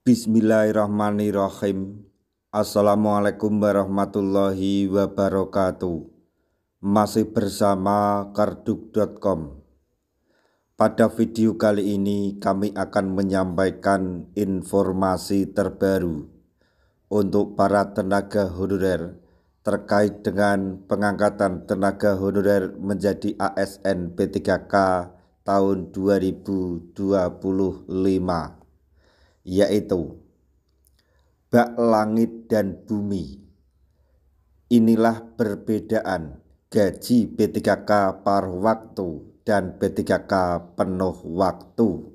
Bismillahirrahmanirrahim. Assalamualaikum warahmatullahi wabarakatuh. Masih bersama karduk.com. Pada video kali ini kami akan menyampaikan informasi terbaru untuk para tenaga honorer terkait dengan pengangkatan tenaga honorer menjadi ASN P3K tahun 2025, yaitu bak langit dan bumi. Inilah perbedaan gaji P3K paruh waktu dan P3K penuh waktu.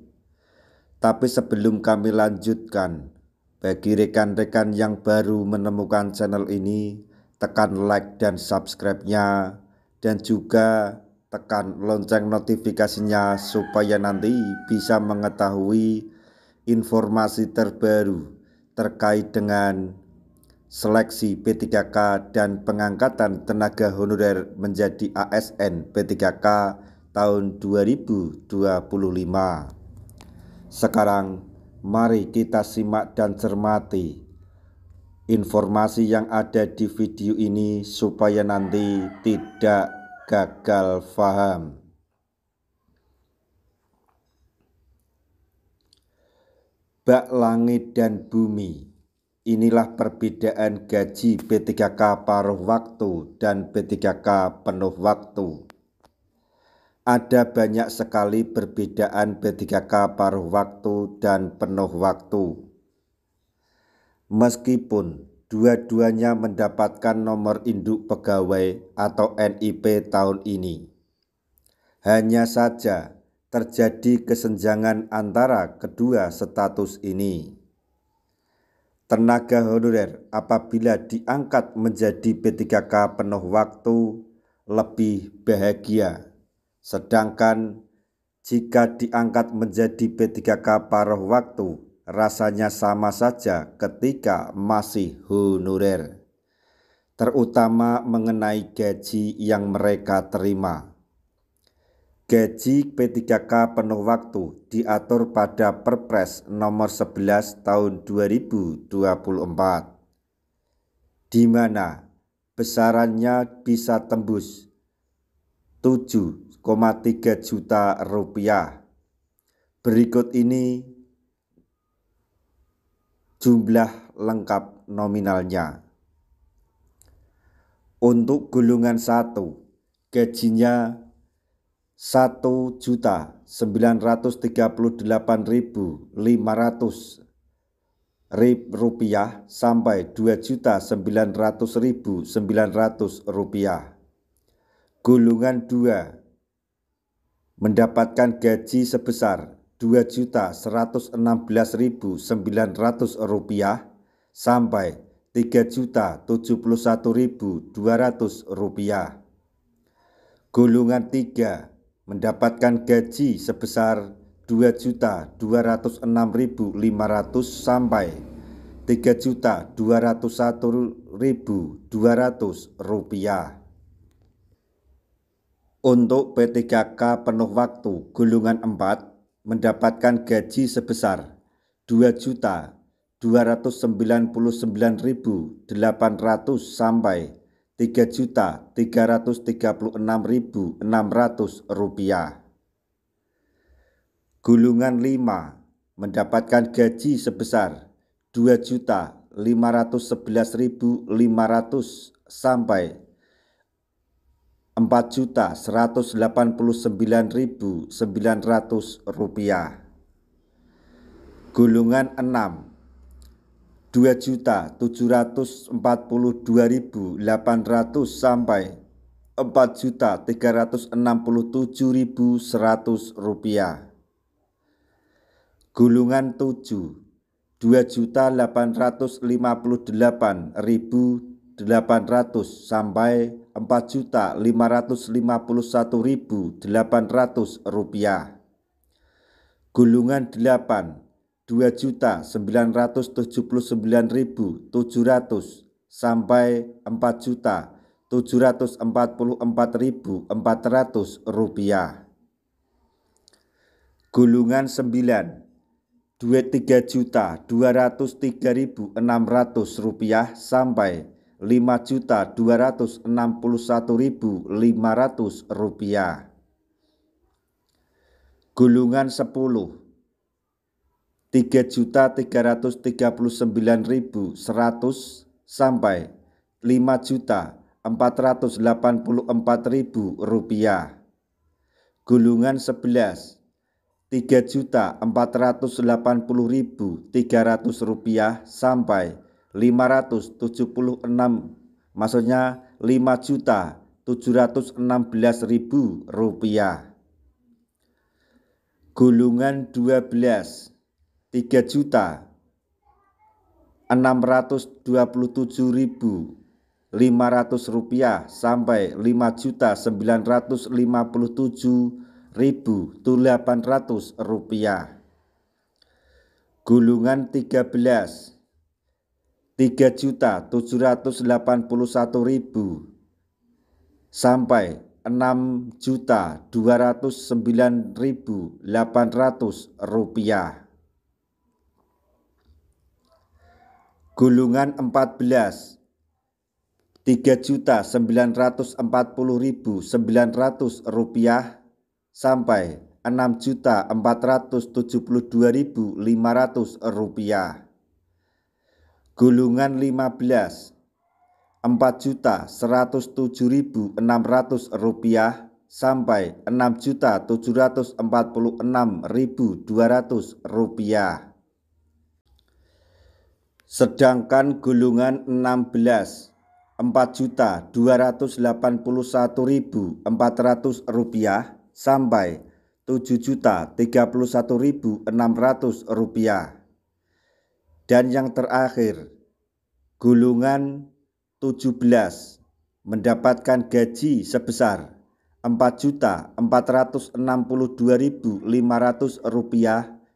Tapi sebelum kami lanjutkan, bagi rekan-rekan yang baru menemukan channel ini, tekan like dan subscribe-nya, dan juga tekan lonceng notifikasinya supaya nanti bisa mengetahui informasi terbaru terkait dengan seleksi P3K dan pengangkatan tenaga honorer menjadi ASN P3K tahun 2025. Sekarang mari kita simak dan cermati informasi yang ada di video ini supaya nanti tidak gagal paham. Bak langit dan bumi, inilah perbedaan gaji P3K paruh waktu dan P3K penuh waktu. Ada banyak sekali perbedaan P3K paruh waktu dan penuh waktu. Meskipun dua-duanya mendapatkan nomor induk pegawai atau NIP tahun ini, hanya saja terjadi kesenjangan antara kedua status ini. Tenaga honorer apabila diangkat menjadi P3K penuh waktu lebih bahagia, sedangkan jika diangkat menjadi P3K paruh waktu rasanya sama saja ketika masih honorer, terutama mengenai gaji yang mereka terima. Gaji P3K penuh waktu diatur pada Perpres nomor 11 tahun 2024, di mana besarannya bisa tembus 7,3 juta rupiah. Berikut ini jumlah lengkap nominalnya. Untuk golongan 1, gajinya Rp1.938.500 sampai Rp2.900.900. Golongan 2 mendapatkan gaji sebesar Rp2.116.900 sampai Rp3.071.200. Golongan 3 mendapatkan gaji sebesar Rp2.206.500 sampai Rp3.201.200. Untuk P3K penuh waktu golongan 4 mendapatkan gaji sebesar Rp2.299.800 sampai Rp3.336.600. Golongan 5 mendapatkan gaji sebesar Rp2.511.500 sampai Rp4.189.900. Golongan 6 Rp2.742.800 sampai Rp4.367.100. Golongan 7 Rp2.858.800 sampai Rp4.551.800. Golongan 8 Rp2.979.700 sampai Rp4.744.400. Golongan 9 Rp3.203.600 sampai Rp5.261.500. Gulungan 10 Rp3.339.100 sampai Rp5.484.000. Gulungan 11 Rp3.480.300 sampai Rp5.716.000. Gulungan 12 Rp3.627.500 sampai Rp5.957.800. Gulungan 13 Rp3.781.000 sampai Rp6.209.800. Gulungan 14 Rp3.940.900 sampai Rp6.472.500. Gulungan 15 Rp4.107.600 sampai Rp6.746.200. Sedangkan gulungan 16 Rp4.281.400 sampai Rp7.031.600. Dan yang terakhir, gulungan 17 mendapatkan gaji sebesar Rp4.462.500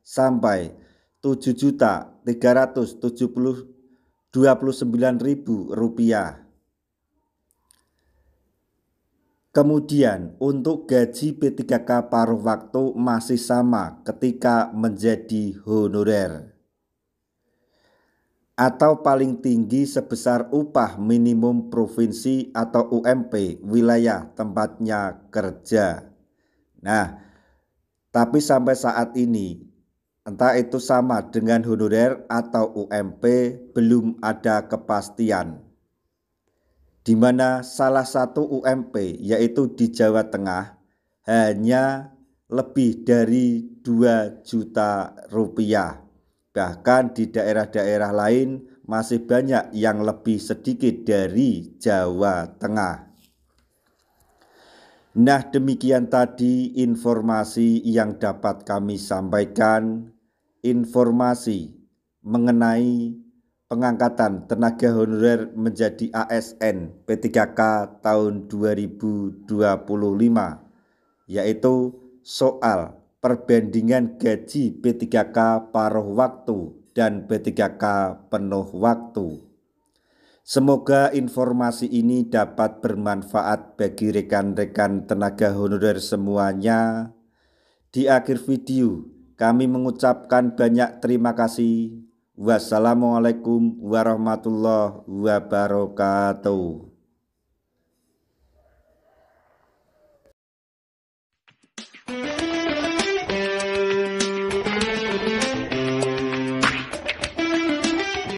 sampai Rp7.329.000. Kemudian untuk gaji P3K paruh waktu masih sama ketika menjadi honorer atau paling tinggi sebesar upah minimum provinsi atau UMP wilayah tempatnya kerja. Nah, tapi sampai saat ini entah itu sama dengan honorer atau UMP belum ada kepastian, di mana salah satu UMP yaitu di Jawa Tengah hanya lebih dari 2 juta rupiah. Bahkan di daerah-daerah lain masih banyak yang lebih sedikit dari Jawa Tengah. Nah, demikian tadi informasi yang dapat kami sampaikan, informasi mengenai pengangkatan tenaga honorer menjadi ASN P3K tahun 2025, yaitu soal perbandingan gaji P3K paruh waktu dan P3K penuh waktu. Semoga informasi ini dapat bermanfaat bagi rekan-rekan tenaga honorer semuanya. Di akhir video, kami mengucapkan banyak terima kasih. Wassalamualaikum warahmatullahi wabarakatuh.